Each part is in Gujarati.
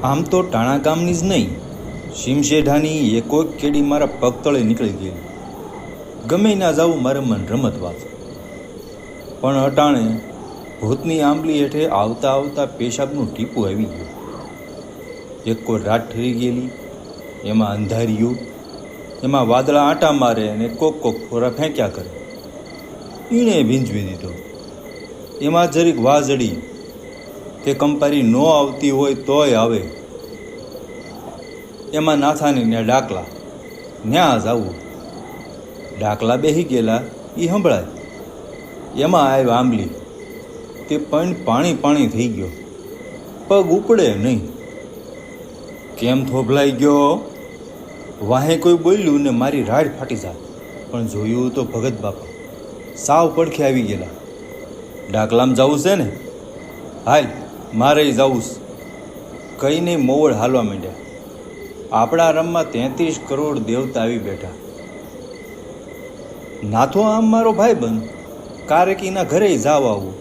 આમ તો ટાણા ગામની જ નહીં, શીમશેઢાની એકોક કેડી મારા પગ તળે નીકળી ગઈ. ગમે ના જાવું મારે મન રમત વાત. પણ અટાણે ભૂતની આંબલી હેઠે આવતા આવતા પેશાબનું ટીપું આવી ગયું. એક કોઈ રાત ઠરી ગયેલી, એમાં અંધારિયું, એમાં વાદળા આંટા મારે અને કોક ફોરા ફેંક્યા કરે. એણે ભીંજવી દીધો. એમાં જરીક વાજડી તે કંપારી ન આવતી હોય તોય આવે. એમાં નાથાની ને ડાકલા ન્યા જ આવું. ડાકલા બેસી ગયેલા એ સંભળાય. એમાં આવ્યા આંબલી, તે પણ પાણી પાણી થઈ ગયો. પગ ઉપડે નહીં. કેમ થોભલાઈ ગયો? વાહે કોઈ બોલ્યું ને મારી રાડ ફાટી જાય. પણ જોયું તો ભગત બાપા સાવ પડખે આવી ગયેલા. ડાકલામાં જવું છે ને? હાલ મારે જવું છે. કહીને મોવડ હાલવા માંડ્યા. આપણા રમમાં 33 કરોડ દેવતા આવી બેઠા. નાથો આમ મારો ભાઈ બંધ કારેકીના ઘરે જાવ આવું.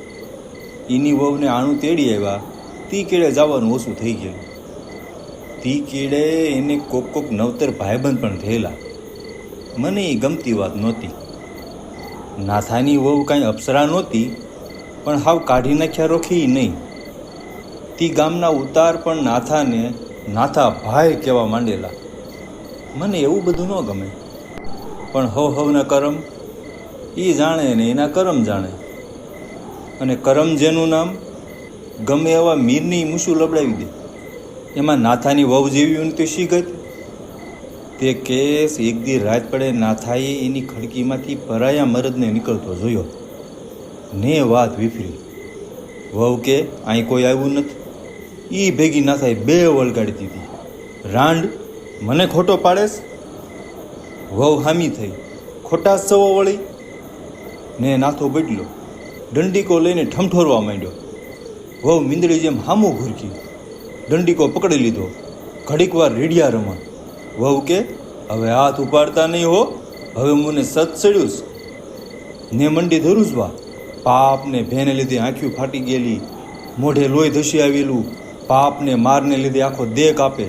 એની વહુને આણું તેડી આવ્યા. તી કેળે જવાનું ઓછું થઈ ગયેલું. તી કેળે એને કોક નવતર ભાઈબંધ પણ થયેલા. મને એ ગમતી વાત નહોતી. નાથાની વહુ કાંઈ અપ્સરા નહોતી, પણ હાવ કાઢી નાખ્યા રોખી નહીં. તી ગામના ઉતાર પણ નાથાને નાથા ભાઈ કહેવા માંડેલા. મને એવું બધું ન ગમે. પણ હવના કરમ એ જાણે ને એના કરમ જાણે. અને કરમ જેનું નામ ગમે એવા મીરની મૂછું લબડાવી દે. એમાં નાથાની વહુ જેવી ઉનતી શી ગઈ. તે કેસ એક દી રાત પડે નાથાએ એની ખડકીમાંથી પરાયા મરદને નીકળતો જોયો ને વાત વિફરી. વહુ કે અહીં કોઈ આવ્યું નથી. એ ભેગી નાથાએ 2 વળગાડી દીધી. રાંડ મને ખોટો પાડેસ? વહુ હામી થઈ. ખોટા સવો વળી ને નાથો બદલો. દંડીકો લઈને ઠમઠોરવા માંડ્યો. વહુ મીંદડી જેમ હામું ઘૂરકી. દંડીકો પકડી લીધો. ઘડીક વાર રેડિયા રમા. વહુ કે હવે હાથ ઉપાડતા નહીં હો, હવે મને સત ચડ્યું ને મંડી ધરુસવા. પાપને ભેને લીધે આંખ્યું ફાટી ગયેલી, મોઢે લોહી ધસી આવેલું. પાપને મારને લીધે આખો દેહ કાપે.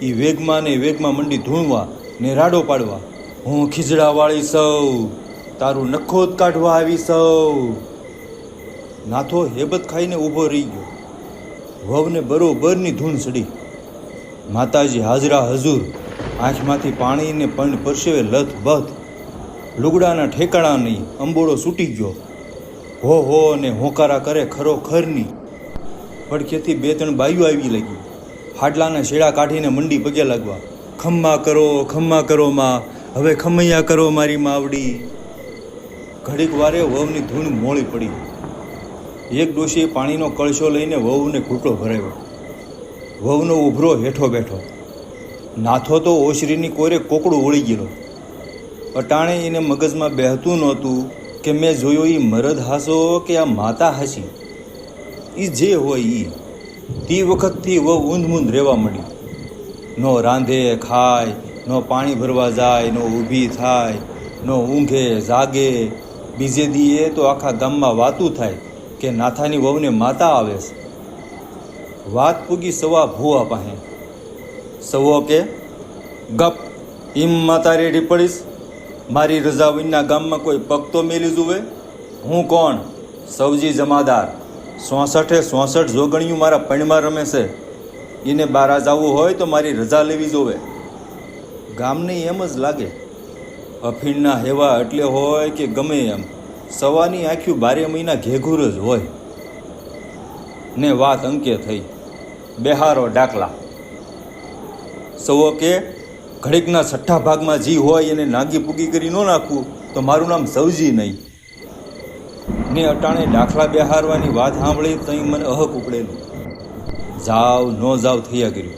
એ વેગમાં મંડી ધૂણવા ને રાડો પાડવા. હું ખીજડાવાળી સૌ, તારું નખોદ કાઢવા આવી સૌ. નાથો હેબત ખાઈને ઊભો રહી ગયો. વહુને બરોબરની ધૂણ ચડી. માતાજી હાજરા હજુર. આંખમાંથી પાણીને પણ પરસેવે લથબથ. લુગડાના ઠેકાણા નહીં. અંબોળો છૂટી ગયો. હો અને હોકારા કરે ખરોખરની. પડખેથી 2-3 બાઈઓ આવી લાગી. હાડલાના શેડા કાઢીને મંડી પગે લાગવા. ખમ્મા કરો માં, હવે ખમૈયા કરો મારી માવડી. ઘડીક વારે વહુની ધૂણ મોળી પડી. એક ડોશીએ પાણીનો કળશો લઈને વહુને ઘૂંટો ભરાવ્યો. વહુનો ઉભરો હેઠો બેઠો. નાથો તો ઓશરીની કોરે કોકડું વળી ગયેલો. અટાણે એને મગજમાં બેહતું નહોતું કે મેં જોયો એ મરદ હાસો કે આ માતા હાસી. એ જે હોય એ. તે વખતથી વહુ ઊંધમૂંધ રહેવા માંડી. નો રાંધે ખાય, નો પાણી ભરવા જાય, નો ઊભી થાય, નો ઊંઘે જાગે. બીજે દીએ તો આખા ગામમાં વાતું થાય કે નાથાની વહુને માતા આવે છે. વાત પૂગી સવા ભૂવા પાસે. સવો કે ગપ ઈમ માતા રેડી પડીશ. મારી રજા વિના ગામમાં કોઈ પગ તો મેલી જુએ. હું કોણ? સવજી જમાદાર. 66 જોગણિયું મારા પણમાં રમે છે. એને બારા જવું હોય તો મારી રજા લેવી જોવે. ગામને એમ જ લાગે અફીણના હેવા એટલે હોય કે ગમે એમ, સવાની આંખ્યું 12 મહિના ઘેઘુર જ હોય. ને વાત અંકે થઈ. બેહારો ડાકલા. સવો કે ઘડીકના 6ઠા ભાગમાં જી હોય એને નાગી પૂગી કરી ન નાખવું તો મારું નામ સવજી નહીં. ને અટાણે દાખલા બેહારવાની વાત સાંભળી તઈ મને અહક ઉપડેલું. જાવ ન જાવ થયા કર્યું.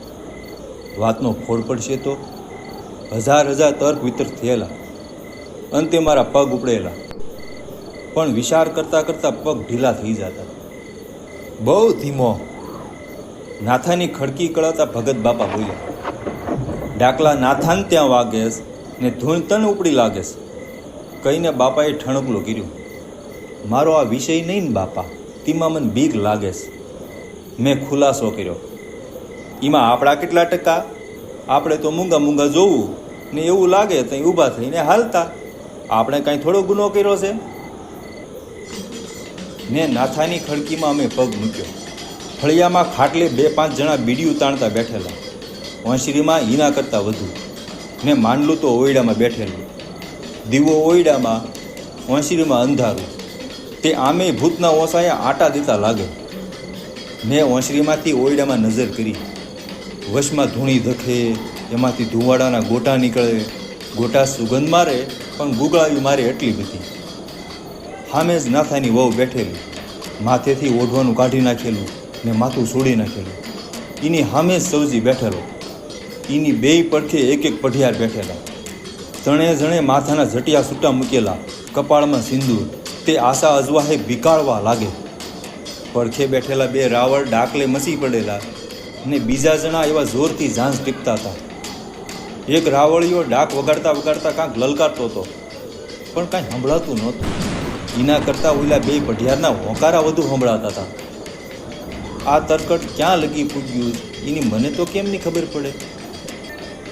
વાતનો ફોડ પડશે તો હજાર તર્ક વિતર્ક થયેલા. અંતે મારા પગ ઉપડેલા. પણ વિચાર કરતાં પગ ઢીલા થઈ જતા. બહુ ધીમો. નાથાની ખડકી કળાતા ભગત બાપા બોલ્યા. ડાકલા નાથાને ત્યાં વાગેસ ને ધૂણ તને ઉપડી લાગેસ. કહીને બાપાએ ઠણકલો કર્યું. મારો આ વિષય નહીં ને બાપા, તેમાં મને બીક લાગેસ. મેં ખુલાસો કર્યો. એમાં આપણા કેટલા ટકા? આપણે તો મૂંગા મૂંગા જોવું ને એવું લાગે તો ઊભા થઈને હાલતા. આપણે કાંઈ થોડો ગુનો કર્યો છે? ને નાથાની ખડકીમાં અમે પગ મૂક્યો. ફળિયામાં ખાટલે 2-5 જણા બીડીયું તાણતા બેઠેલા, વાંસળીમાં હીના કરતાં વધુ. ને માંડલું તો ઓયડામાં બેઠેલું, દીવો ઓયડામાં, વાંસળીમાં અંધારું. તે આમે ભૂતના ઓસાએ આટા દેતા લાગે. મેં વાંસળીમાંથી ઓયડામાં નજર કરી. વશમાં ધૂણી ધખે, એમાંથી ધુવાડાના ગોટા નીકળે. ગોટા સુગંધ મારે પણ ગુગળાવી મારે એટલી બધી. સામે જ નાથાની વહુ બેઠેલી, માથેથી ઓઢવાનું કાઢી નાખેલું ને માથું છોડી નાખેલું. એની સામે જ સવજી બેઠેલો. એની બેય પડખે એક પઢિયાર બેઠેલા. જણે જણે માથાના ઝટિયા સૂટા મૂકેલા, કપાળમાં સિંદૂર. તે આશા અજવાહે વિકાળવા લાગે. પડખે બેઠેલા 2 રાવળ ડાકલે મસી પડેલા ને બીજા જણા એવા જોરથી ઝાંઝ ટીપતા હતા. એક રાવળીઓ ડાક વગાડતા વગાડતા કાંક લલકારતો હતો, પણ કાંઈ સંભળાતું નહોતું. એના કરતાં ઓલા 2 પઢિયારના હોંકારા વધુ સંભળાતા હતા. આ તરકટ ક્યાં લગી પૂગ્યું એની મને તો કેમ નહીં ખબર પડે?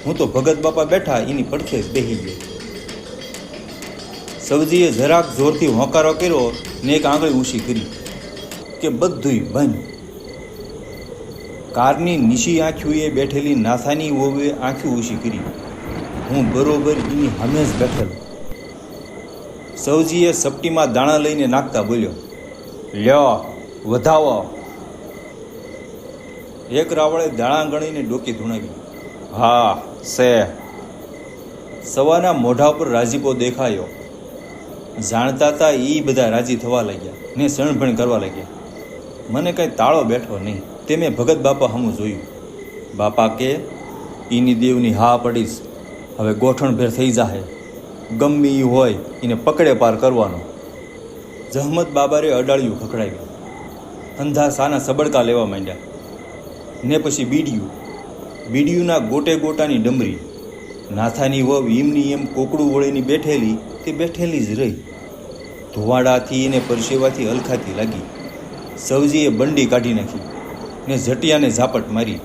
હું તો ભગત બાપા બેઠા એની પડખે જ બેસી ગયો. સવજીએ જરાક જોરથી હોંકારો કર્યો ને એક આંગળી ઊંચી કરી કે બધુંય બંધ. કારની નીચી આંખીએ બેઠેલી નાથાની વહુએ આંખી ઊંચી કરી. હું બરોબર એની સામે જ બેઠેલો. સવજીએ સપટીમાં દાણા લઈને નાખતા બોલ્યો, લ્યો વધાવો. એક રાવળે દાણા ગણીને ડોકી ધૂણાવી. હા સે. સવાના મોઢા પર રાજીપો દેખાયો. જાણતા હતા એ બધા રાજી થવા લાગ્યા ને સણભણ કરવા લાગ્યા. મને કાંઈ તાળો બેઠો નહીં. તે મેં ભગત બાપા હમું જોયું. બાપા કે એની દેવની હા પડીશ, હવે ગોઠણભેર થઈ જાહે. ગમે એ હોય એને પકડે પાર કરવાનો. જહમત બાબારે અડાળિયું ખખડાવ્યું. અંધા સાના સબડકા લેવા માંડ્યા. ને પછી બીડીયુંના ગોટે ગોટાની ડમરી. નાથાની વહુ એમની એમ કોકડું વળીને બેઠેલી તે બેઠેલી જ રહી. ધુવાડાથી ને પરસેવાથી હલખાતી લાગી. સવજીએ બંડી કાઢી નાખી ને ઝટિયાને ઝાપટ મારી.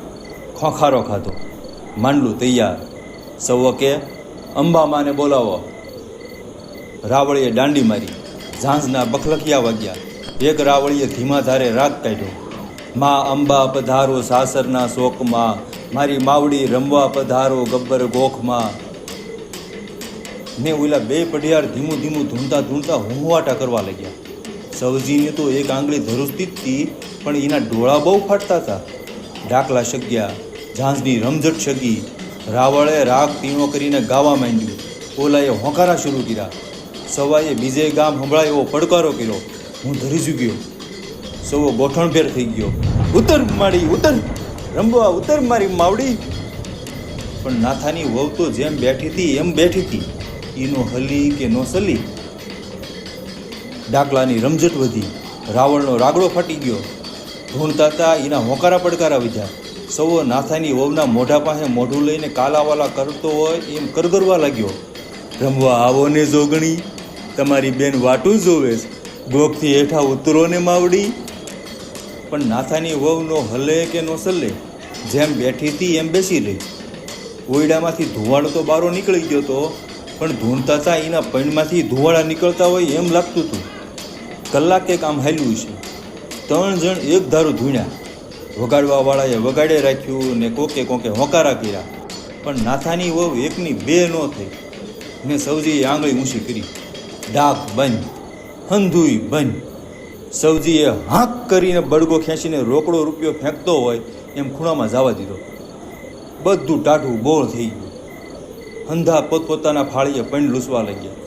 ખોખારો ખાધો. માંડલું તૈયાર. સવ કે અંબામાને બોલાવો. રાવળીએ દાંડી મારી. ઝાંઝના બખલખિયા વાગ્યા. એક રાવળીએ ધીમા ધારે રાગ કાઢ્યો. મા અંબા પધારો સાસરના શોકમાં, મારી માવડી રમવા પધારો ગબ્બર ગોખમાં. ને ઓલા 2 પઢિયાર ધીમું ધીમું ધૂણતા ધૂણતા હુંવાટા કરવા લાગ્યા. સવજીને તો એક આંગળી ધરુસતી હતી, પણ એના ડોળા બહુ ફાટતા હતા. ડાકલા શગ્યા, ઝાંઝની રમઝટ શગી. રાવળે રાગ તીણો કરીને ગાવા માંડ્યું. ઓલાએ હોંકારા શરૂ કર્યા. સવાએ બીજે ગામ સંભળાય એવો પડકારો કર્યો. હું ધરી ગયો. સવો ગોઠણભેર થઈ ગયો. ઉતર માડી ઉતર, રમવા ઉતર મારી માવડી. પણ નાથાની વહુ તો જેમ બેઠી હતી એમ બેઠી હતી. એનો હલી કે નો સલી. ડાકલાની રમઝટ વધી. રાવણનો રાગડો ફાટી ગયો. ધૂણતા હતા એના હોંકારા પડકારા વધ્યા. સવો નાથાની વહુના મોઢા પાસે મોઢું લઈને કાલાવાલા કરતો હોય એમ કરગરવા લાગ્યો. રમવા આવો ને જોગણી, તમારી બેન વાટું જોવે, ગોખથી હેઠા ઉતરો ને માવડી. પણ નાથાની વહુ નો હલે કે નો સલે. જેમ બેઠી હતી એમ બેસી રહી. ઓયડામાંથી ધુવાડો તો બારો નીકળી ગયો તો, પણ ધૂણતા હતા એના પૈણમાંથી ધુવાડા નીકળતા હોય એમ લાગતું હતું. કલાકે કામ હાલ્યું છે. 3 જણ એક ધારું ધૂણ્યા. વગાડવાવાળાએ વગાડે રાખ્યું ને કોકે કોકે હોંકારા કર્યા. પણ નાથાની વહુ એકની 2 ન થઈ. ને સવજીએ આંગળી ઊંચી કરી. ડાક બંધ, હંધુય બંધ. સવજીએ હાંક કરીને બળગો ખેંચીને રોકડો રૂપિયો ફેંકતો હોય એમ ખૂણામાં જવા દીધો. બધું ટાઢું બોળ થઈ ગયું. અંધા પોતપોતાના ફાળીએ પૈણ લૂસવા લાગ્યા.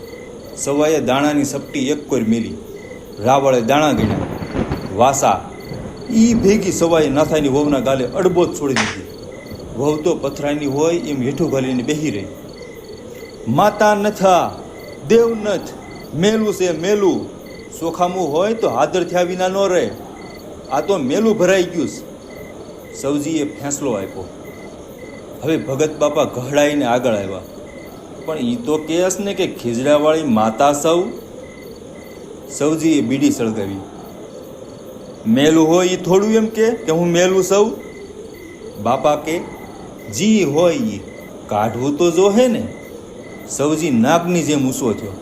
સવાએ દાણાની સપટી એક કોર મેલી. રાવળે દાણા ગણ્યા. વાસા ઈ ભેગી સવાએ નાથાની વહુના ગાલે અડબોજ છોડી દીધી. વહુ તો પથરાની હોય એમ હેઠું ગાલીને બેહી રહી. માતા નથા, દેવ નથ, મેલું છે મેલું. સોખામું હોય તો હાદર થયા વિના ન રહે. આ તો મેલું ભરાઈ ગયું. સવજીએ ફેંસલો આપ્યો. હવે ભગત બાપા ગહડાઈને આગળ આવ્યા. પણ એ તો કેસ ને કે ખીજડાવાળી માતા સવજીએ બીડી સળગાવી. મેલું હોય એ થોડું એમ કે હું મેલું સૌ. બાપા કે જી હોય ઈ કાઢવું તો જોહે ને. સવજી નાગની જેમ ઊંચો થયો.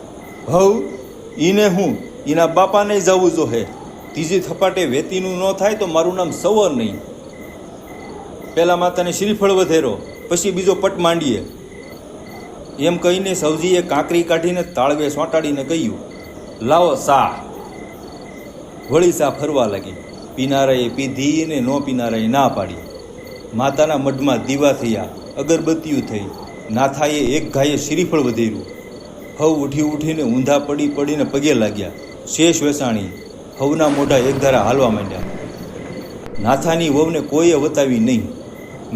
હવ ઈને હું એના બાપાને જવું જોહે. ત્રીજી થપાટે વેતીનું ન થાય તો મારું નામ સવર નહીં. પેલા માતાને શ્રીફળ વધેરો, પછી બીજો પટ માંડીએ. એમ કહીને સવજીએ કાંકરી કાઢીને તાળવે સોંટાડીને કહ્યું, લાવો સા. વળી સા ફરવા લાગી. પીનારાએ પીધી ને ન પીનારાએ ના પાડી. માતાના મઢમાં દીવા થયા, અગરબત્તીઓ થઈ. નાથાએ એક ગાયે શ્રીફળ વધેર્યું. હવ ઉઠી ઉઠીને ઊંધા પડી પડીને પગે લાગ્યા. શેષ વેસાણી હવના મોઢા એક ધારા હાલવા માંડ્યા. નાથાની વહુને કોઈએ વતાવી નહીં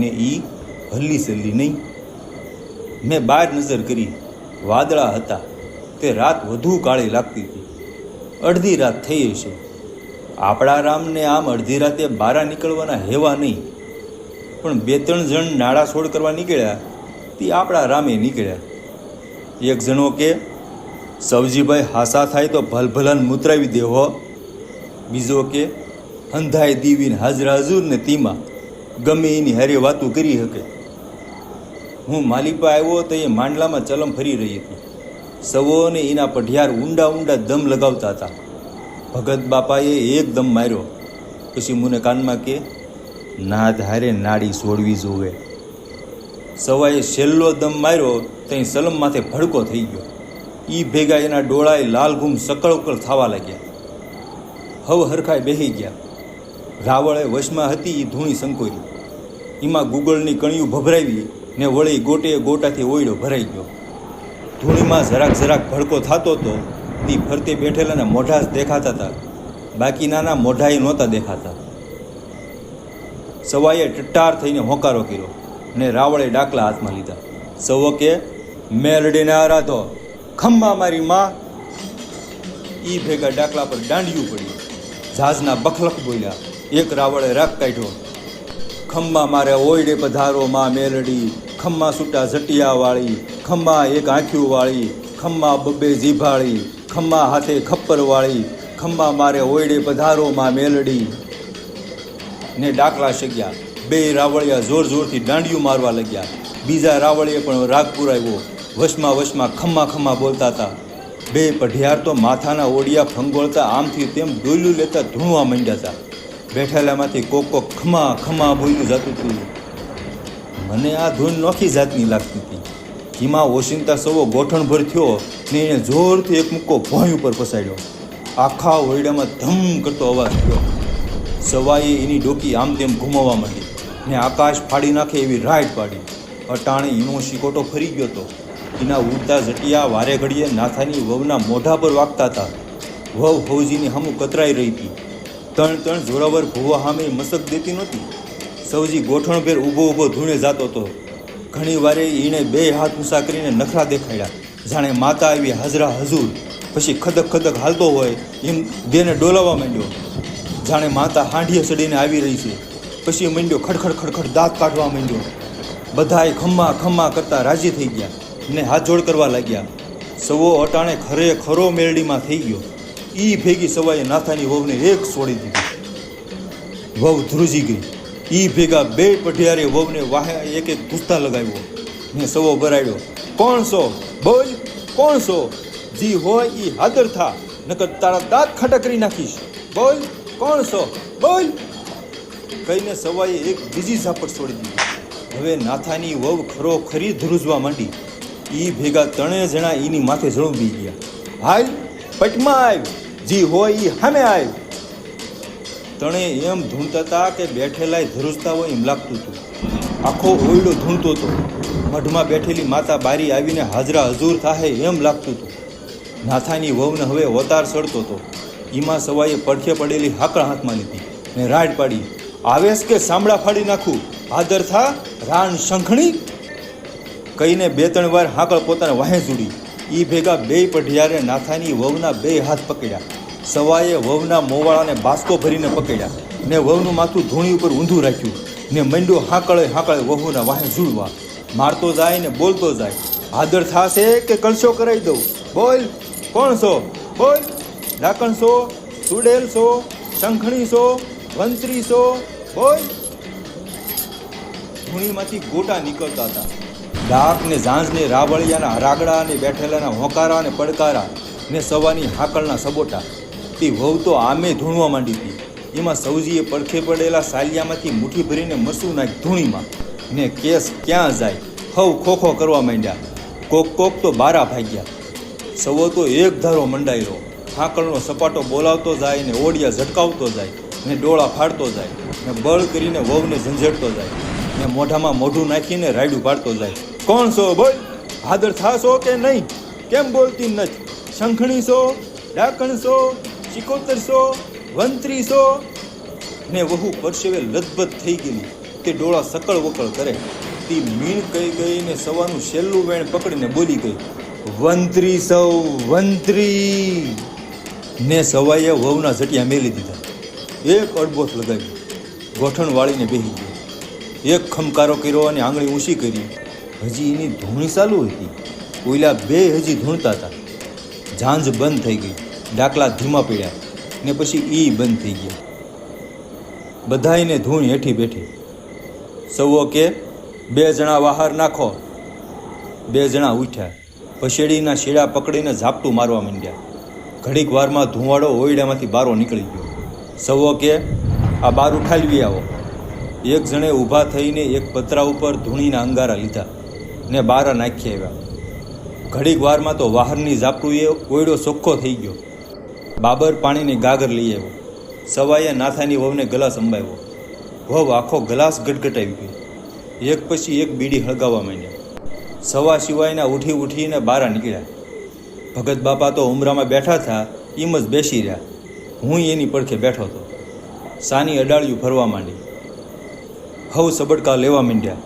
ને ઈ હલ્લી સલ્લી નહીં. મેં બહાર નજર કરી. વાદળા હતા. તે રાત વધુ કાળી લાગતી હતી. અડધી રાત થઈ હશે. આપણા રામને આમ અડધી રાતે બારા નીકળવાના હેવા નહીં, પણ 2-3 જણ નાળા છોડ કરવા નીકળ્યા તે આપણા રામે નીકળ્યા. એક જણો કે સવજીભાઈ હાસા થાય તો ભલભલાન મૂતરાવી દેવો. બીજો કે હંધાય દીવીને હાજરા હજુર ને તીમાં ગમે એની હારે વાતું કરી શકે. હું માલિપા આવ્યો તો એ માંડલામાં ચલમ ફરી રહી હતી. સવોને એના પઢિયાર ઊંડા ઊંડા દમ લગાવતા હતા. ભગત બાપાએ એક દમ માર્યો. પછી મને કાનમાં કે નાદ હારે નાડી છોડવી જોવે. સવાએ છેલ્લો દમ માર્યો ત્યાં સલમ માથે ભડકો થઈ ગયો. ઈ ભેગા એના ડોળાએ લાલઘૂમ સકળકળ થવા લાગ્યા. હવ હરખાઈ બેહી ગયા. રાવળે વશમાં હતી એ ધૂણી સંકોરી. એમાં ગુગળની કણિયું ભભરાવી ને વળી ગોટે ગોટાથી ઓયડો ભરાઈ ગયો. ધૂણીમાં જરાક જરાક ભડકો થતો હતો. તે ફરતે બેઠેલાના મોઢા જ દેખાતા હતા, બાકીનાના મોઢાએ નહોતા દેખાતા. સવાએ ટટ્ટાર થઈને હોંકારો કર્યો ને રાવળે ડાકલા હાથમાં લીધા. સવો કે મેલડીને આરાધો, ખમ્મા મારી માં. ઈ ભેગા ડાકલા પર દાંડિયું પડ્યું. ઝાઝના બખલખ બોલ્યા. એક રાવળે રાગ કાઢ્યો, ખમ્મા મારે ઓયડે પધારો માં મેલડી, ખમ્મા સૂટા ઝટિયાવાળી, ખમ્મા એક આંખ્યુંવાળી, ખમ્મા બબ્બે જીભાળી, ખમ્મા હાથે ખપ્પરવાળી, ખમ્મા મારે ઓયડે પધારો માં મેલડી. ને ડાકલા શગ્યા. 2 રાવળિયા જોર જોરથી દાંડિયું મારવા લાગ્યા. બીજા રાવળીએ પણ રાગ પુરાવ્યો. વશમાં ખમ્મા ખમ્મા બોલતા હતા. 2 પઢિયાર તો માથાના ઓડિયા ફંગોળતા આમથી તેમ ડોલ્યું લેતા ધૂણવા માંડ્યા હતા. બેઠેલામાંથી કોક ખમા ખમા બોલ્યું જતું હતું. મને આ ધૂન નોખી જાતની લાગતી હતી. એમાં ઓશિંતા સવો ગોઠણભર થયો ને એને જોરથી એક મુક્કો ભોંય ઉપર પસાડ્યો. આખા ઓરડામાં ધમ કરતો અવાજ થયો. સવાએ એની ડોકી આમ તેમ ઘુમાવવા માંડી ને આકાશ ફાડી નાખે એવી રાઈડ પાડી. અટાણે એનો શિકોટો ફરી ગયો હતો. એના ઉડતા ઝટિયા વારે ઘડીએ નાથાની વહુના મોઢા પર વાગતા હતા. વહુ હવજીની સામું કતરાઈ રહી હતી. 3 જોરાવર ભૂવા સામે મસક દેતી નહોતી. સવજી ગોઠણભેર ઊભો ધૂણે જાતો હતો. ઘણી વારે એણે 2 હાથ ઊંચા કરીને નખરા દેખાડ્યા, જાણે માતા આવી હાજરા હજુર. પછી ખદક ખદક હાલતો હોય એમ દેને ડોલાવવા માંડ્યો, જાણે માતા હાંડીએ ચડીને આવી રહી છે. પછી માંડ્યો ખડખડ ખડખડ દાંત કાઢવા માંડ્યો. બધાએ ખમ્મા ખમ્મા કરતા રાજી થઈ ગયા ને હાથ જોડ કરવા લાગ્યા. સવો અટાણે ખરો મેરડીમાં થઈ ગયો. ઈ ભેગી સવાએ નાથાની વહુને એક છોડી દીધી. વહુ ધ્રુજી ગઈ. ઈ ભેગા 2 પઢિયારે વહુને વાહે એક ઘૂસતા લગાવ્યો ને સવો ભરાયો. કોણ છો? બોલ, કોણ છો? જી હોય ઈ હાજર થા, નકર તારા દાંત ખાટા કરી નાખીશ. બોલ, કોણ છો? બોલ. કહીને સવાએ એક બીજી ઝાપટ છોડી દીધી. હવે નાથાની વહુ ખરી ધ્રુજવા માંડી. ઈ ભેગા 3 જણા એની માથે ઝળુંબી ગયા. હાલ પટમાં આવ, જી હોય ઈ સામે આવ. 3 એમ ધૂણતા હતા કે બેઠેલાય ધ્રુજતા હોય એમ લાગતું હતું. આખો ઓયડો ધૂણતો હતો. મઢમાં બેઠેલી માતા બારી આવીને હાજરા હજુર થાય એમ લાગતું હતું. નાથાની વહુને હવે અવતાર ચડતો હતો. એમાં સવાએ પડખે પડેલી હાકળ હાથમાં લીધી ને રાડ પાડી. આવેશ કે સાંભળા ફાડી નાખું, હાજર થા રાણ શંખણી. કહીને 2-3 વાર હાકળ પોતાને વાહે જોડી. ઈ ભેગા 2 પઢિયારે નાથાની વહુના 2 હાથ પકડ્યા. સવાએ વહુના મોવાળાને બાસ્કો ભરીને પકડ્યા ને વહુનું માથું ધૂણી ઉપર ઊંધું રાખ્યું ને મંડ્યો હાકળે વહુના વાહે ઝૂડવા. મારતો જાય ને બોલતો જાય. હાજર થાશે કે કલશો કરાવી દઉં? બોલ, કોણ છો? બોલ. ડાકણ છો? સુડેલ છો? શંખણી છો? વંત્રી છો? બોલ. ધૂણીમાંથી ગોટા નીકળતા હતા. ડાક ને ઝાંઝને રાવળિયાના રાગડા ને બેઠેલાના હોકારા ને પડકારા ને સવાની હાકળના સબોટા. તે વહુ તો આમે ધૂણવા માંડી હતી. એમાં સૌજીએ પડખે પડેલા સાલિયામાંથી મુઠ્ઠી ભરીને મરસું નાખી ધૂણીમાં ને કેસ ક્યાં જાય હવ ખોખો કરવા માંડ્યા. કોક તો બારા ભાગ્યા. સવો તો એક ધારો મંડાયેલો, હાકળનો સપાટો બોલાવતો જાય ને ઓડિયા ઝટકાવતો જાય ને ડોળા ફાડતો જાય ને બળ કરીને વહુને ઝંઝેડતો જાય ને મોઢામાં મોઢું નાખીને રાયડું પાડતો જાય. કોણ છો બોલ? હાદર થાશો કે નહીં? કેમ બોલતી નથી? શંખણી છો, ડાકણ છો, ચિકોતર છો, વંત્રી છો? ને વહુ પરસેવે લથબથ થઈ ગયેલી. તે ડોળા સકળ વકળ કરે. તે મીણ કહી ગઈને સવાનું છેલ્લું વેણ પકડીને બોલી ગઈ, વંત્રી સૌ વંત્રી. ને સવાઈએ વહુના ઝટિયા મેલી દીધા. એક અડબોથ લગાવી, ગોઠણ વાળીને બેસી ગયો. એક ખમકારો કર્યો અને આંગળી ઊંચી કરી. હજી એની ધૂણી ચાલુ હતી. ઓઈલા બે હજી ધૂણતા હતા. ઝાંઝ બંધ થઈ ગઈ. ડાકલા ધીમા પડ્યા ને પછી ઈ બંધ થઈ ગયા. બધાઈને ધૂણ હેઠી બેઠી. સૌઓ કે 2 જણા બહાર નાખો. 2 જણા ઉઠ્યા. પછેડીના શેડા પકડીને ઝાપટું મારવા માંડ્યા. ઘડીક વારમાં ધુવાડો ઓયડામાંથી બારો નીકળી ગયો. સૌઓ કે આ બાર ઉઠાલવી આવો. એક જણે ઊભા થઈને એક પતરા ઉપર ધૂણીના અંગારા લીધા ને બારા નાખી આવ્યા. ઘડીક વારમાં તો વાહરની ઝાપટુએ ઓયડો ચોખ્ખો થઈ ગયો. બાબર પાણીની ગાગર લઈ આવ્યો. સવાઈએ નાથાની વહુને ગ્લાસ અંબાવ્યો. વહુ આખો ગ્લાસ ગટગટાવી ગઈ. એક પછી એક બીડી હળગાવવા માંડ્યા. સવા સિવાયના ઉઠીને બારા નીકળ્યા. ભગત બાપા તો ઉમરામાં બેઠા હતા, એમ જ બેસી રહ્યા. હું એની પડખે બેઠો હતો. સાની અડાળિયું ફરવા માંડી. હવ સબડકા લેવા માંડ્યા.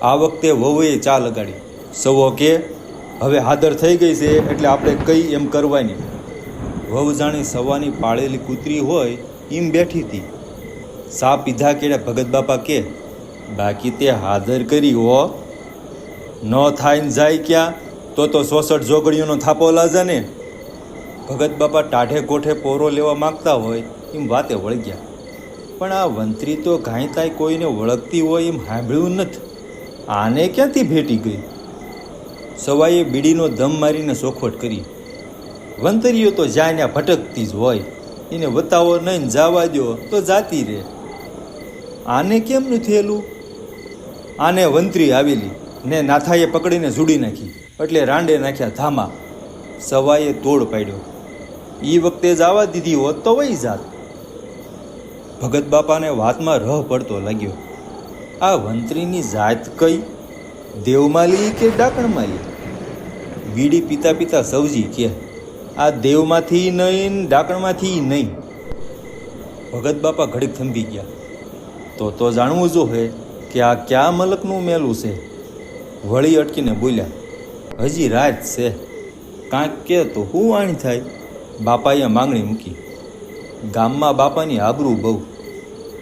આ વખતે વહુએ ચા લગાડી. સવો કે હવે હાદર થઈ ગઈ છે એટલે આપણે કઈ એમ કરવાની. વહુ જાણી સવાની પાળેલી કૂતરી હોય એમ બેઠી હતી. સા પીધા કેળે ભગત બાપા કે બાકી તે હાદર કરી હો, ન થાય ને જાય ક્યાં? તો 66 જોગડીઓનો થાપો લાજા ને. ભગત બાપા ટાઢે કોઠે પોરો લેવા માગતા હોય એમ વાતે વળગ્યા. પણ આ વંત્રી તો ઘાય તાય કોઈને વળગતી હોય એમ સાંભળ્યું નથી. આને ક્યાંથી ભેટી ગઈ? સવાઈએ બીડીનો દમ મારીને ચોખવટ કરી. વંતરીઓ તો જાય ને ભટકતી જ હોય. એને વતાવો નહીં જવા દો તો જાતી રહે. આને કેમ ન થયેલું? આને વંતરી આવેલી ને નાથાએ પકડીને ઝૂડી નાખી એટલે રાંડે નાખ્યા ધામા. સવાએ તોડ પાડ્યો. એ વખતે જવા દીધી હોત તો વહી જાત. ભગત બાપાને વાતમાં રહ પડતો લાગ્યો. આ વંતરીની જાત કઈ? દેવમાલી કે ડાકણમાલી? બીડી પીતા પીતા સૌજી કે આ દેવમાંથી નહીં ડાકણમાંથી નહીં. ભગત બાપા ઘડીક થંભી ગયા. તો જાણવું જોઈએ કે આ ક્યાં મલકનું મેલું છે. વળી અટકીને બોલ્યા, હજી રાત છે, કાંઈક કે તો શું વાણી થાય? બાપાએ માંગણી મૂકી. ગામમાં બાપાની આબરૂ બહુ,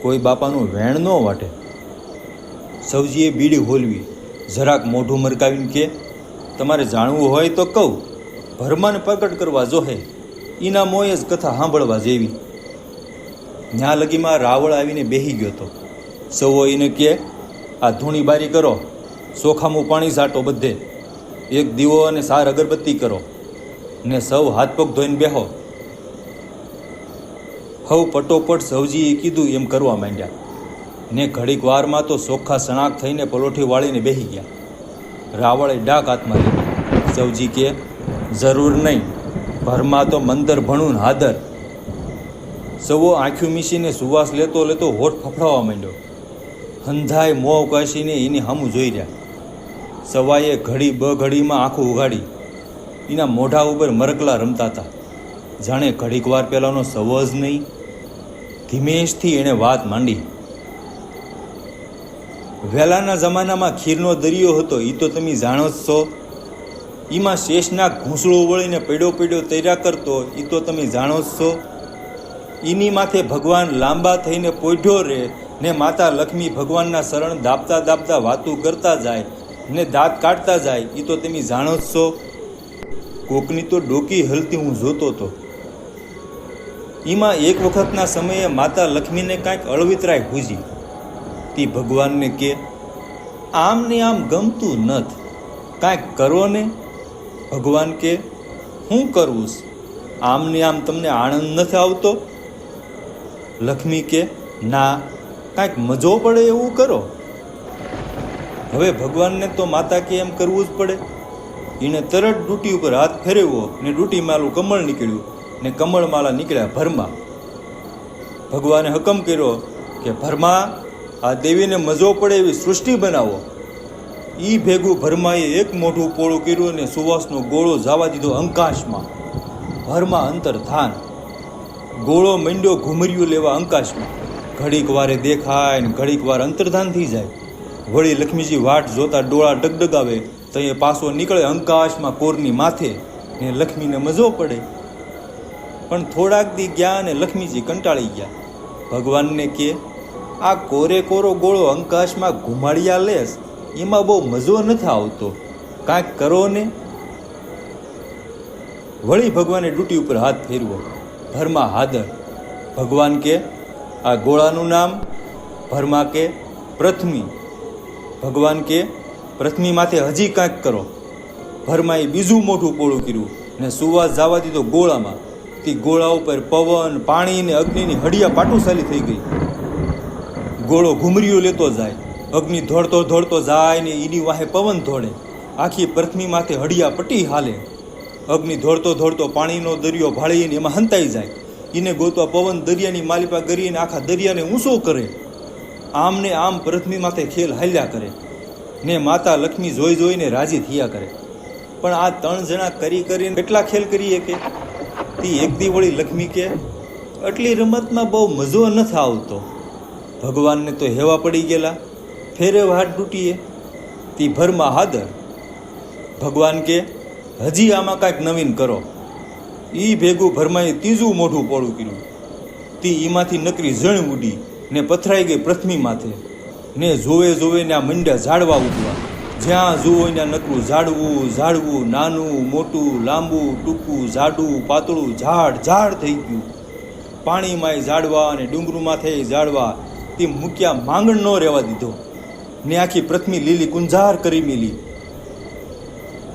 કોઈ બાપાનું વેણ ન વાટે. સૌજીએ બીડી હોલવી. જરાક મોઢું મરકાવીને કે તમારે જાણવું હોય તો કહું, ભરમાને પ્રગટ કરવા જોહે. એના મોએ જ કથા સાંભળવા જેવી. ન્યા લગીમાં રાવળ આવીને બેસી ગયો હતો. સૌઓ એને કે આ ધૂણી બારી કરો, ચોખામું પાણી સાટો બધે, એક દીવો અને સાર અગરબત્તી કરો ને સૌ હાથ પગ ધોઈને બેહો. હવ પટોપટ સૌજીએ કીધું એમ કરવા માંડ્યા ને ઘડીક વારમાં તો ચોખ્ખા સણાક થઈને પલોઠી વાળીને બેસી ગયા. રાવળે ડાક હાથમાં લીધી. સૌજી કે જરૂર નહીં, ભરમાં તો મંદર ભણું ને હાદર. સવો આંખ્યું મીસીને સુવાસ લેતો હોઠ ફફડાવા માંડ્યો. હંધાય મોં કાશીને એની સામું જોઈ રહ્યા. સવાએ ઘડી ઘડીમાં આંખું ઉઘાડી. એના મોઢા ઉપર મરકલા રમતા હતા. જાણે ઘડીક વાર પહેલાંનો સવો જ નહીં. ધીમેશથી એણે વાત માંડી. વહેલાના જમાનામાં ખીરનો દરિયો હતો, એ તો તમે જાણો જ છો. એમાં શેષના ઘૂંસળો વળીને પડ્યો તૈયાર કરતો, એ તો તમે જાણો જ છો. એની માથે ભગવાન લાંબા થઈને પોઢ્યો રહે ને માતા લક્ષ્મી ભગવાનના શરણ દાબતા વાતું કરતા જાય ને દાંત કાઢતા જાય, એ તો તમે જાણો જ છો. કોકની તો ડોકી હલતી હું જોતો હતો. એમાં એક વખતના સમયે માતા લક્ષ્મીને કાંઈક અળવિતરાય ભૂજી. તે ભગવાનને કે આમ ને આમ ગમતું નથી, કાંઈક કરો ને. ભગવાન કે હું કરવું? આમ ને આમ તમને આનંદ નથી આવતો? લક્ષ્મી કે ના, કાંઈક મજો પડે એવું કરો. હવે ભગવાનને તો માતા કે એમ કરવું જ પડે. એને તરત ડૂટી ઉપર હાથ ફેરવ્યો ને ડૂટી માલું કમળ નીકળ્યું ને કમળ માલા નીકળ્યા ભરમાં. ભગવાને હુકમ કર્યો કે ભરમા, આ દેવીને મજો પડે એવી સૃષ્ટિ બનાવો. ઈ ભેગું ભરમાએ એક મોઢું પોળું કર્યું અને સુવાસનો ગોળો જવા દીધો અંકાશમાં. ભરમાં અંતર્ધાન. ગોળો મંડ્યો ઘુમરિયું લેવા અંકાશમાં. ઘડીક વારે દેખાય ને ઘડીક વાર અંતર્ધાન થઈ જાય. વળી લક્ષ્મીજી વાટ જોતા ડોળા ડગડગાવે તો એ પાછો નીકળે અંકાશમાં કોરની માથે ને લક્ષ્મીને મજો પડે. પણ થોડાક દી ગયા અને લક્ષ્મીજી કંટાળી ગયા. ભગવાનને કે આ કોરે કોરો ગોળો અંકાશમાં ઘુમાડિયા લેસ, એમાં બહુ મજો નથી આવતો, કાંઈક કરો ને. વળી ભગવાને ડૂટી ઉપર હાથ ફેરવો. ભરમાં હાદર. ભગવાન કે આ ગોળાનું નામ? ભરમાં કે પ્રથમી. ભગવાન કે પ્રથમી માથે હજી કાંઈક કરો. ભરમાં એ બીજું મોઢું પોળું કર્યું ને સુવાસ જવા દીધો ગોળામાં. તે ગોળા ઉપર પવન, પાણી ને અગ્નિની હડિયા પાટુશાલી થઈ ગઈ. ગોળો ઘુમરીઓ લેતો જાય, અગ્નિ ધોળતો ધોળતો જાય ને એની વાહે પવન ધોળે. આખી પ્રથમી માથે હડિયા પટી હાલે. અગ્નિ ધોળતો ધોળતો પાણીનો દરિયો ભાળીને એમાં હંતાઈ જાય. એને ગોતવા પવન દરિયાની માલિપા ગરીને આખા દરિયાને ઊંચો કરે. આમ ને આમ પ્રથમી માથે ખેલ હાલ્યા કરે ને માતા લક્ષ્મી જોઈ જોઈને રાજી થયા કરે. પણ આ 3 જણા કરી કરીને કેટલા ખેલ કરીએ કે? તી એક દી વળી લક્ષ્મી કે આટલી રમતમાં બહુ મજો નથી આવતો. ભગવાનને તો હેવા પડી ગયેલા, ફેરે હાથ ડૂટીએ. તી ભરમાં હાદર. ભગવાન કે હજી આમાં કાંઈક નવીન કરો. ઈ ભેગું ભરમાએ ત્રીજું મોઢું પોળું કર્યું. તી એમાંથી નકરી જણ ઉડી ને પથરાઈ ગઈ પૃથ્વી માથે ને જોવે જોવે ને આ મંડ્યા ઝાડવા ઉગવા. જ્યાં જુઓ ત્યાં નકરું ઝાડવું ઝાડવું, નાનું મોટું, લાંબુ ટૂંકું, જાડું પાતળું, ઝાડ ઝાડ થઈ ગયું. પાણીમાંય ઝાડવા અને ડુંગરુમાંથી ઝાડવા. તે મૂક્યા માંગણ ન રહેવા દીધો ને આખી પૃથ્વી લીલી કુંજાર કરી મેલી.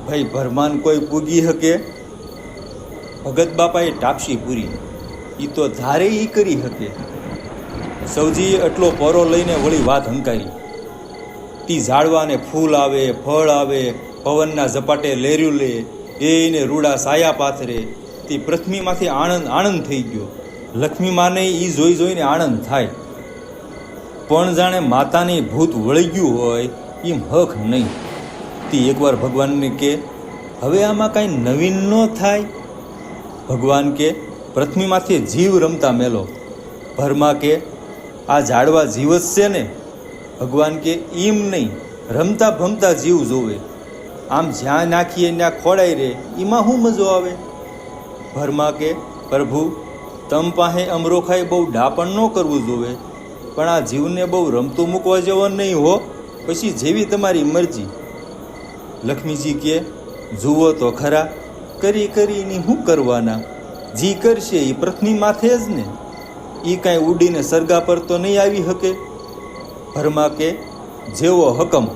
ભાઈ ભરમાન કોઈ પૂગી શકે? ભગત બાપાએ ટાપસી પૂરી. એ તો ધારે ઈ કરી શકે. સૌજીએ એટલો પરો લઈને વળી વાત હંકારી. તી ઝાડવાને ફૂલ આવે, ફળ આવે, પવનના ઝપાટે લેર્યું લે, એને રૂડા સાયા પાથરે. તે પૃથ્વીમાંથી આનંદ આનંદ થઈ ગયો. લક્ષ્મી માને એ જોઈ જોઈને આનંદ થાય. પણ જાણે માતાને ભૂત વળી ગયું હોય એમ હક નહીં. તે એકવાર ભગવાનને કે હવે આમાં કાંઈ નવીન ન થાય? ભગવાન કે પૃથ્વીમાંથી જીવ રમતા મેલો. ભરમાં કે આ ઝાડવા જીવ જ છે ને? ભગવાન કે એમ નહીં, રમતા ભમતા જીવ જોવે. આમ જ્યાં નાખીએ ત્યાં ખોડાઈ રહે, એમાં શું મજો આવે? ભરમાં કે પ્રભુ, તમ પાસે અમરોખાએ બહુ ડાપણ ન કરવું જોવે, પણ આ જીવને બહુ રમતું મૂકવા જેવો નહીં હો, પછી જેવી તમારી મરજી. લક્ષ્મીજી કે જુઓ તો ખરા, કરી કરીને શું કરવાના? જી કરશે એ પૃથ્વી માથે જ ને. એ કાંઈ ઉડીને સરગા પર તો નહીં આવી શકે. ભરમાં કે જેવો હકમ.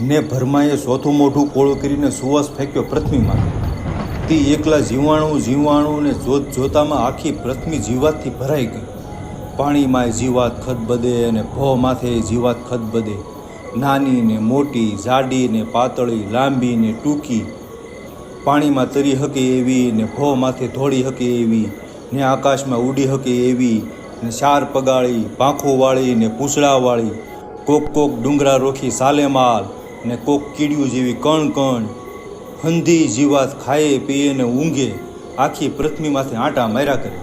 ને ભરમાએ ચોથું મોઢું પોળું કરીને સુવાસ ફેંક્યો પૃથ્વીમાં. તે એકલા જીવાણું ને જોત જોતામાં આખી પૃથ્વી જીવાતથી ભરાઈ ગઈ. પાણીમાં જીવાત ખદબદે અને ભો માથે જીવાત ખદબદે. નાની ને મોટી, જાડી ને પાતળી, લાંબી ને ટૂંકી. પાણીમાં તરી શકે એવી ને ભો માથે ધોળી શકે એવી ને આકાશમાં ઉડી શકે એવી ને 4 પગાળી, પાંખોવાળી ને પૂંછડાવાળી. કોક ડુંગરા રોખી સાલેમાલ ને કોક કીડિયું જેવી કણ. હંધી જીવાત ખાયે પીએ ને ઊંઘે આખી પૃથ્વીમાંથી આંટા માર્યા કરે.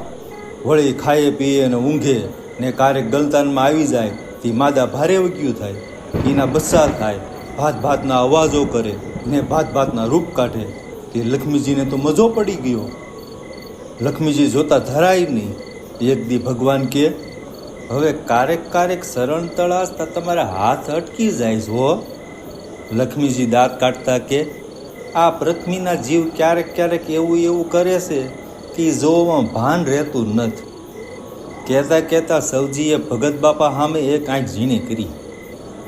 વળી ખાયે પીએ ને ઊંઘે ને કારેક ગલતાનમાં આવી જાય તે માદા ભારે વગ્યું થાય. એના બચ્ચા થાય, ભાતના અવાજો કરે ને ભાતના રૂપ કાઢે. તે લક્ષ્મીજીને તો મજો પડી ગયો. લક્ષ્મીજી જોતા ધરાય નહીં. એક દી ભગવાન કે હવે કારેક શરણ તળાસતા તમારા હાથ અટકી જાય છો. લક્ષ્મીજી દાંત કાઢતા કે આ પૃથ્વીના જીવ ક્યારેક એવું કરે છે કે જોવામાં ભાન રહેતું નથી. કહેતા સૌજીએ ભગત બાપા સામે એક આંખ ઝીણી કરી.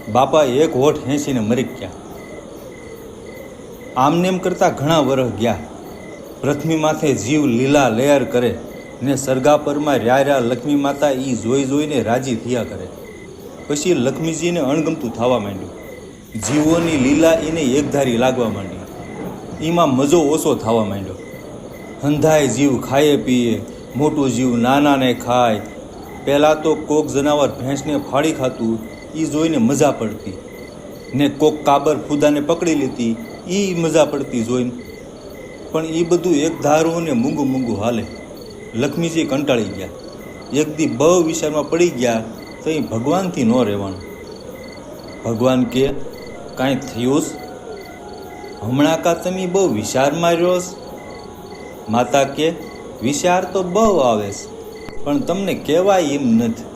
બાપા એક હોઠ હેંચીને મરી ગયા. આમનેમ કરતાં ઘણા વરહ ગયા. પૃથ્વી માથે જીવ લીલા લહેર કરે ને સરગાપરમાં રહ્યા લક્ષ્મી માતા એ જોઈ જોઈને રાજી થયા કરે. પછી લક્ષ્મીજીને અણગમતું થવા માંડ્યું. જીવોની લીલા એને એકધારી લાગવા માંડી. એમાં મજો ઓછો થવા માંડ્યો. હંધાય જીવ ખાય પીએ, મોટું જીવ નાનાને ખાય. પહેલાં તો કોક જનાવર ભેંસને ફાડી ખાતું, એ જોઈને મજા પડતી. ને કોક કાબર ફૂદાને પકડી લેતી, એ મજા પડતી જોઈને. પણ એ બધું એક ધારું ને મૂંગું મૂંગું હાલે. લક્ષ્મીજી કંટાળી ગયા. એક દી બહુ વિચારમાં પડી ગયા તો એ ભગવાનથી ન રહેવાનું. ભગવાન કે, કાંઈ થયું? હમણાં કાં તમે બહુ વિચારમાં રહ્યો? માતા કે, વિચાર તો બહુ આવે છે, પણ તમને કહેવાય એમ નથી.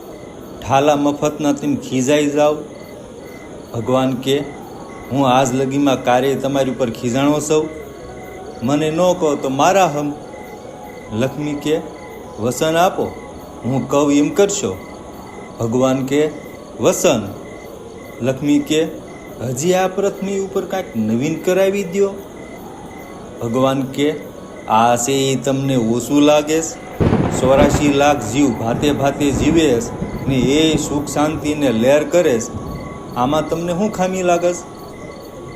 ઠાલા મફતના તમે ખીજાઈ જાઓ. ભગવાન કે, હું આજ લગીમાં કાર્ય તમારી ઉપર ખીજાણો સૌ? મને ન કહો તો મારા હમ. લક્ષ્મી કે, વસન આપો, હું કહું એમ કરશો? ભગવાન કે, વસન. લક્ષ્મી કે, હજી આ પૃથ્વી ઉપર કાંઈક નવીન કરાવી દો. ભગવાન કે, આ છે એ તમને ઓછું લાગે? 84 લાખ જીવ ભાતે ભાતે જીવેશ ને એ સુખ શાંતિને લહેર કરેશ, આમાં તમને શું ખામી લાગસ?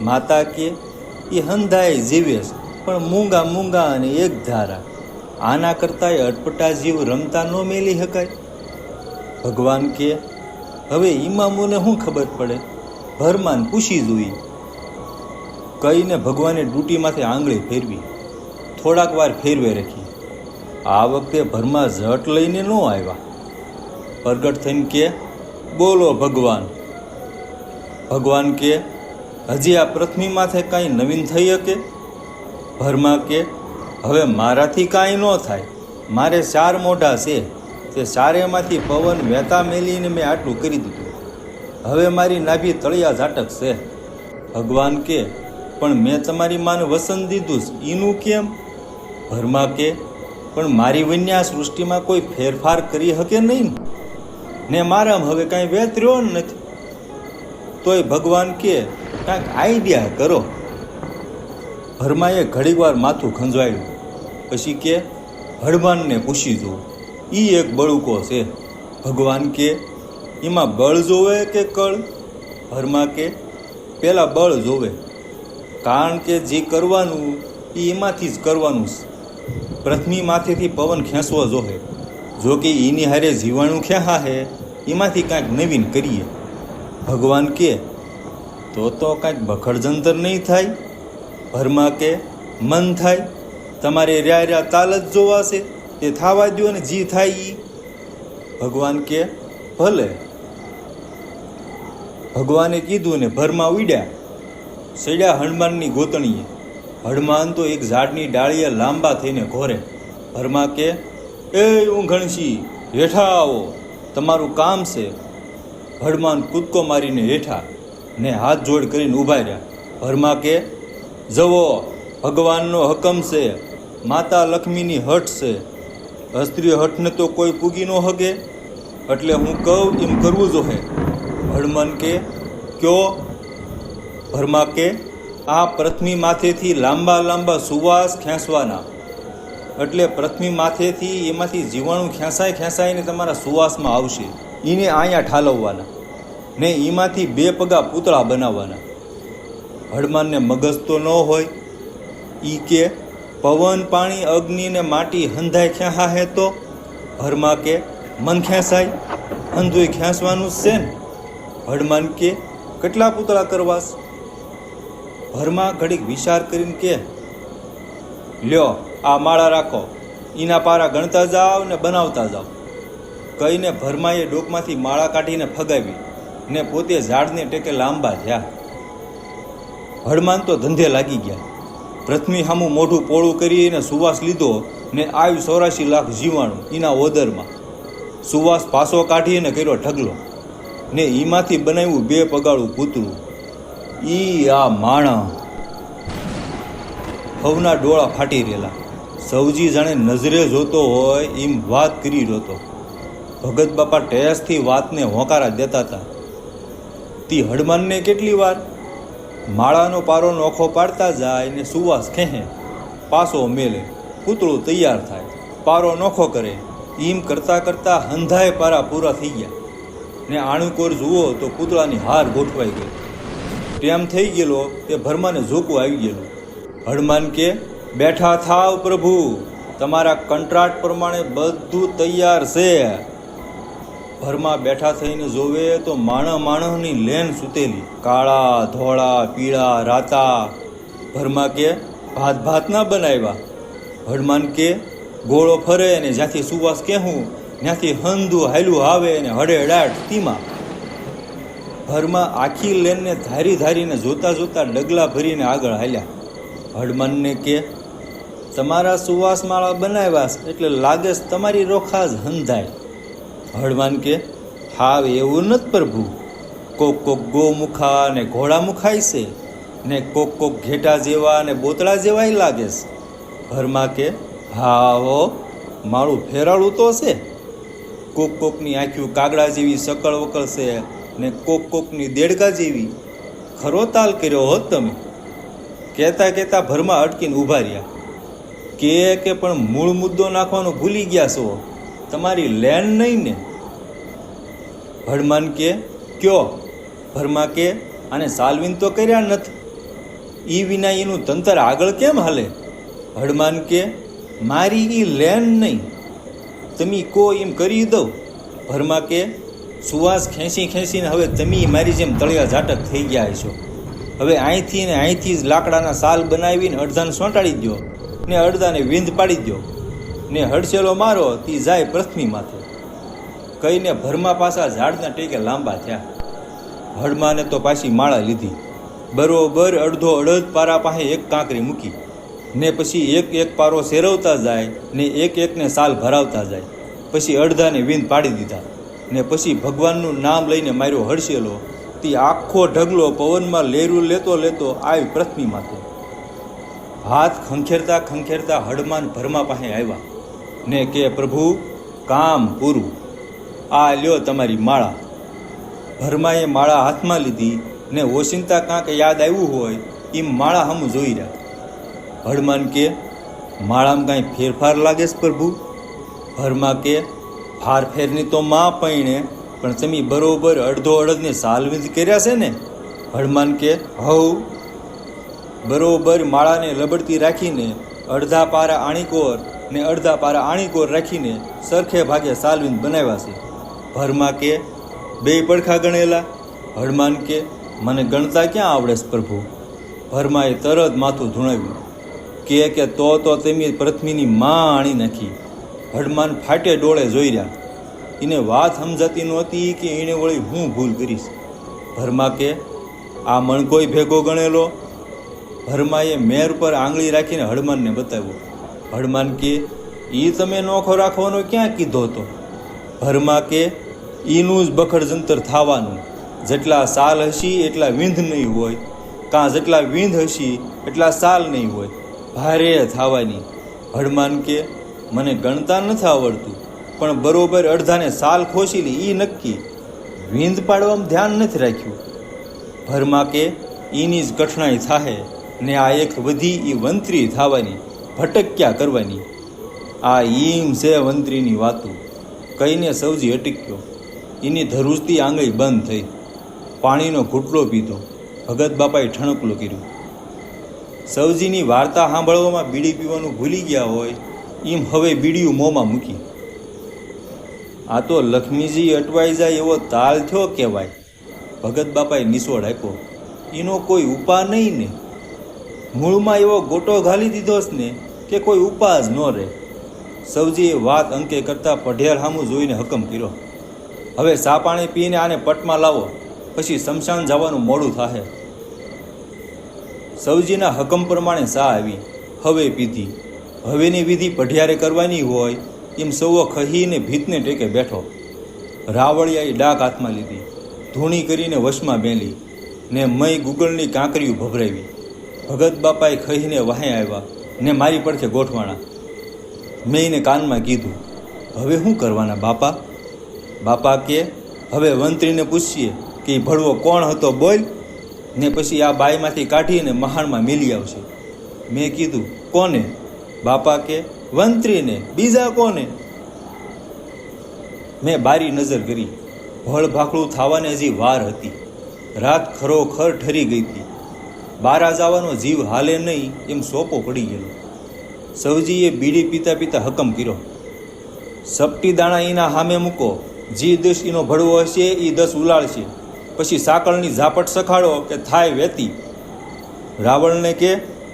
માતા કે, એ હંધાય જીવેશ, પણ મૂંગા મૂંગા અને એક ધારા. આના કરતાંય અટપટા જીવ રમતા ન મેલી શકાય. ભગવાન કે, હવે ઈમામોને શું ખબર પડે? ભરમાન પૂછી જોઈ. કહીને ભગવાને ડૂટીમાંથી આંગળી ફેરવી. થોડાક વાર ફેરવે રાખી. આ વખતે ભરમાં ઝટ લઈને ન આવ્યા. પ્રગટ થઈને કે, બોલો ભગવાન. ભગવાન કે, હજી આ પૃથ્વી માથે કાંઈ નવીન થઈ શકે? ભરમાં કે, હવે મારાથી કાંઈ ન થાય. મારે 4 મોઢા છે, તે 4એમાંથી પવન વહેતા મેલીને મેં આટલું કરી દીધું. હવે મારી નાભી તળિયા ઝાટક છે. ભગવાન કે, પણ મેં તમારી માને વસન દીધું, એનું કેમ? ભરમાં કે, પણ મારી વન્યા સૃષ્ટિમાં કોઈ ફેરફાર કરી શકે નહીં ને મારામાં હવે કાંઈ વેત રહ્યો નથી. તોય ભગવાન કે, કાંઈક આઈડિયા કરો. ભરમાએ ઘડીક વાર માથું ખંજવાયું. પછી કે, હળમાનને પૂછી જુઓ, એ એક બળુકો છે. ભગવાન કે, એમાં બળ જોવે કે કળ? ભરમાં કે, પહેલાં બળ જોવે, કારણ કે જે કરવાનું એ એમાંથી જ કરવાનું છે. પૃથ્વી માથેથી પવન ખેંચવો જોહે. જો કે એની હારે જીવાણું ખેંચા હે, એમાંથી કાંઈક નવીન કરીએ. ભગવાન કે, તો કાંઈક બખડજંતર નહીં થાય? ભરમાં કે, મન થાય. તમારે રહ્યા તાલ જ જોવાશે, તે થવા દો ને જી થાય ઈ. ભગવાન કે, ભલે. ભગવાને કીધું ને ભરમાં ઉડ્યા. સડ્યા હનુમાનની ગોતણીએ. હનુમાન તો એક ઝાડની ડાળીએ લાંબા થઈને ઘોરે. ભરમાં કે, એ ઊંઘણસી, હેઠા આવો, તમારું કામ છે. હનુમાન કૂદકો મારીને હેઠા ને હાથ જોડ કરીને ઊભા રહ્યા. ભરમાં કે, જવો, ભગવાનનો હકમ છે, માતા લક્ષ્મીની હઠ છે. અસ્ત્રી હઠને તો કોઈ પૂગી ન હગે, એટલે હું કહું એમ કરવું જોહે. હનુમાન કે, કયો? ભરમાં કે, આ પૃથ્વી માથેથી લાંબા લાંબા સુવાસ ખેંચવાના. એટલે પૃથ્વી માથેથી એમાંથી જીવાણું ખેંચાઈને તમારા સુવાસમાં આવશે. એને અહીંયા ઠાલવવાના ને એમાંથી 2 પગા પૂતળા બનાવવાના. હનુમાનને મગજ તો ન હોય. ઈ કે, પવન પાણી અગ્નિ ને માટી હંધાય ખેંચા હે તો? ભરમાં કે, મન ખેંચાય, હંધુય ખેંચવાનું જ છે ને. હનુમાન કે, કેટલા પૂતળા કરવાસ? ભરમાં ઘડીક વિચાર કરીને કે, લ્યો આ માળા રાખો, એના પારા ગણતા જાઓ ને બનાવતા જાઓ. કહીને ભરમાએ ડોકમાંથી માળા કાઢીને ફગાવી ને પોતે ઝાડને ટેકે લાંબા થયા. હનુમાન તો ધંધે લાગી ગયા. પૃથ્વી સામું મોઢું પોળું કરીને સુવાસ લીધો ને આવ્યું 84 લાખ જીવાણું એના ઓદરમાં. સુવાસ પાસો કાઢીને કર્યો ઢગલો ને એમાંથી બનાવ્યું 2 પગાળું પૂતળું. ઈ આ માણા. હવના ડોળા ફાટી રહેલા. સૌજી જાણે નજરે જોતો હોય એમ વાત કરી રહ્યો. ભગત બાપા ટેસથી વાતને હોંકારા દેતા હતા. તી હડમાનને કેટલી વાર માળાનો પારો નોખો પાડતા જાય ને સુવાસ ખેહે, પાસો મેલે, પૂતળું તૈયાર થાય, પારો નોખો કરે. એમ કરતાં કરતાં હંધાય પારા પૂરા થઈ ગયા ને આણુકોર જુઓ તો પૂતળાની હાર ગોઠવાઈ ગઈ. ટેમ થઈ ગયેલો તે ભરમાને ઝોકું આવી ગયેલું. હડમાન કે, બેઠા થાવ પ્રભુ, તમારા કંટ્રાટ પ્રમાણે બધું તૈયાર છે. ભરમાં બેઠા થઈને જોવે તો માણસની લેન સૂતેલી, કાળા ધોળા પીળા રાતા. ભરમાં કે, ભાત ના બનાવ્યા. હડમાન કે, ગોળો ફરે ને જ્યાંથી સુવાસ કહેવું ત્યાંથી હંધું હાયલું આવે ને હડેડાટ તીમાં. ભરમાં આખી લેનને ધારીને જોતા ડગલા ભરીને આગળ હાલ્યા. હડમાનને કે, તમારા સુવાસ માળા બનાવ્યા એટલે લાગે તમારી રોખા જ હંધાય. હડમાન કે, હાવ એવું નથી પ્રભુ, કોક ગોમુખા ને ઘોડા મુખાય છે ને કોક ઘેટા જેવા ને બોતળા જેવાય લાગે છે. ભરમાં કે, હા હો, મારું ફેરાળું તો છે. કોકની આંખ્યું કાગડા જેવી સકળ વકળ છે ને કોકની દેડકા જેવી. ખરો તાલ કર્યો હોત તમે. કહેતા ભરમાં અટકીને ઊભા રહ્યા. કે પણ મૂળ મુદ્દો નાખવાનો ભૂલી ગયા છો, તમારી લેન નહીં ને. હડમાન કે, કયો? ભરમાં કે, આને સાલવીન તો કર્યા નથી, ઈ વિના એનું તંતર આગળ કેમ હાલે? હડમાન કે, મારી ઈ લેન નહીં, તમે કો એમ કરી દઉં. ભરમાં કે, સુવાસ ખેંચીને હવે તમે મારી જેમ તળિયા ઝાટક થઈ ગયા છો. હવે અહીંથી જ લાકડાના સાલ બનાવીને અડધાને સોંટાડી દો ને અડધાને વિંધ પાડી દો ને હડસેલો મારો તી જાય પૃથ્વી માથે. કહીને ભરમાં પાછા ઝાડના ટેકે લાંબા થયા. હડમાને તો પાછી માળા લીધી. બરોબર અડધો અડધ પારા પાસે એક કાંકરી મૂકી ને પછી એક પારો સેરવતા જાય ને એકને સાલ ભરાવતા જાય. પછી અડધાને વિંધ પાડી દીધા ને પછી ભગવાનનું નામ લઈને માર્યો હડસેલો. તે આખો ઢગલો પવનમાં લેરું લેતો આવી પૃથ્વી માથે. હાથ ખંખેરતા હડમાન ભરમા પાસે આવ્યા ને કે, પ્રભુ કામ પૂરું, આ લ્યો તમારી માળા. ભરમાએ માળા હાથમાં લીધી ને ઓશિંતા કાંક યાદ આવ્યું હોય એમ માળા હમ જોઈ રહ્યા. હડમાન કે, માળામાં કાંઈ ફેરફાર લાગે છે પ્રભુ? ભરમાં કે, ફેરની તો માં પૈણે, પણ તમે બરોબર અડધો અડધને સાલવિંધ કર્યા છે ને. હડમાન કે, હવ બરોબર માળાને લબડતી રાખીને અડધા પારા આણીકોર ને અડધા પારા આણીકોર રાખીને સરખે ભાગે સાલવિંધ બનાવ્યા છે. ભરમાં કે, બે પડખા ગણેલા. હડમાન કે, મને ગણતા ક્યાં આવડે છે પ્રભુ? ભરમાએ તરત માથું ધૂણાવ્યું. કે તો તમે પૃથ્વીની માં આણી નાખી. હડમાન ફાટે ડોળે જોઈ રહ્યા. એને વાત સમજાતી નહોતી કે એણે વળી હું ભૂલ કરીશ. ભરમાં કે, આ મણકોય ભેગો ગણેલો. ભરમાએ મેર પર આંગળી રાખીને હડમાનને બતાવ્યો. હડમાન કે, એ તમે નોખો રાખવાનો ક્યાં કીધો હતો? ભરમાં કે, એનું જ બખડ જંતર થવાનું. જેટલા સાલ હશી એટલા વિંધ નહીં હોય, કાં જેટલા વિંધ હશી એટલા સાલ નહીં હોય, ભારે થવાની. હડમાન કે, મને ગણતા નથી આવડતું, પણ બરોબર અડધાને સાલ ખોશીલી એ નક્કી, વિંધ પાડવામાં ધ્યાન નથી રાખ્યું. ભરમાં કે, એની જ કઠણાઈ થાહે ને આ એક વધી એ વંત્રી થવાની, ભટક્યા કરવાની. આ ઈમ છે વંત્રીની વાતું. કહીને સૌજી અટક્યો. એની ધરુજતી આંગળી બંધ થઈ. પાણીનો ઘૂંટડો પીધો. ભગત બાપાએ ઠણકલું કર્યું. સૌજીની વાર્તા સાંભળવામાં બીડી પીવાનું ભૂલી ગયા હોય એમ હવે બીડીયું મોંમાં મૂકી. આ તો લક્ષ્મીજી અટવાઈ જાય એવો તાલ થયો કહેવાય. ભગત બાપાએ નિસોડ આપ્યો. એનો કોઈ ઉપા નહીં ને. મૂળમાં એવો ગોટો ઘાલી દીધો છે ને કે કોઈ ઉપા જ ન રહે. સૌજીએ વાત અંકે કરતાં પઢિયાર સામું જોઈને હકમ કર્યો. હવે સા પાણી પીને આને પટમાં લાવો, પછી શમશાન જવાનું મોડું થાહે. સૌજીના હકમ પ્રમાણે સા આવી. હવે પીધી. હવેની વિધિ પઢિયારે કરવાની હોય એમ સૌઓ ખહીને ભીતને ટેકે બેઠો. રાવળિયાએ ડાક હાથમાં લીધી. ધૂણી કરીને વશમાં બેલી ને મય ગુગળની કાંકરીઓ ભભરાવી. ભગત બાપાએ ખહીને વાહે આવ્યા ને મારી પડખે ગોઠવાણા. મેં એને કાનમાં કીધું, હવે શું કરવાના બાપા? બાપા કે, હવે વંત્રીને પૂછીએ કે એ ભડવો કોણ હતો બોલ, ને પછી આ બાઈમાંથી કાઢીને મહાણમાં મેલી આવશે. મેં કીધું કોને? બાપા કે વંત્રીને, બીજા કોને? મેં બારી નજર કરી. ભળ ભાખડું થવાને હજી વાર હતી. રાત ખરોખર ઠરી ગઈ હતી. બારા જવાનો જીવ હાલે નહીં એમ સોપો પડી ગયેલો. સવજીએ બીડી પીતા પીતા હકમ કર્યો, સપટી દાણા એના હામે મૂકો, જી 10 એનો ભડવો હશે એ 10 ઉલાળશે, પછી સાકળની ઝાપટ સખાડો કે થાય વેતી. રાવણને કે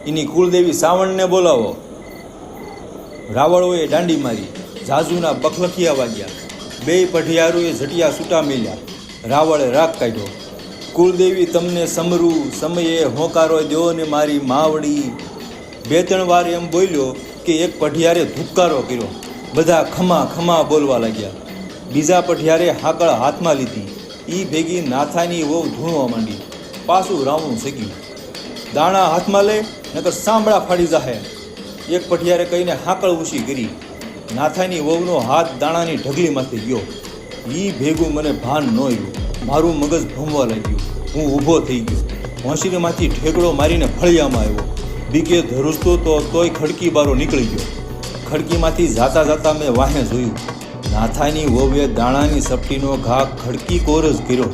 એની કુળદેવી સાવણને બોલાવો. રાવળોએ દાંડી મારી, ઝાઝુના બખલખિયા વાગ્યા, 2 પઢિયારોએ ઝટિયા છૂટા મેલ્યા. રાવળે રાગ કાઢ્યો, કુળદેવી તમને સમરું સમયે હોંકારો દો ને મારી માવડી. 2-3 વાર એમ બોલ્યો કે એક પઢિયારે ધુક્કારો કર્યો. બધા ખમા ખમા બોલવા લાગ્યા. બીજા પઢિયારે હાકળ હાથમાં લીધી. એ ભેગી નાથાની વહુ ધૂણવા માંડી. પાછું રાવણું સગ્યું, દાણા હાથમાં લે નકર સાંભળા ફાડી જાહે. એક પઢિયારે કહીને હાકળ ઊંચી કરી. નાથાની વહુનો હાથ દાણાની ઢગલીમાંથી ગયો. એ ભેગું મને ભાન ન આવ્યું. મારું મગજ ભમવા લાગ્યું. હું ઊભો થઈ ગયો. હોંશરીમાંથી ઠેકડો મારીને ફળિયામાં આવ્યો. બીકે ધરુસતો તો તોય ખડકી બારો નીકળી ગયો. ખડકીમાંથી જાતા જાતા મેં વાહે જોયું. નાથાની વહુએ દાણાની સપટીનો ઘા ખડકી કોર જ કર્યો.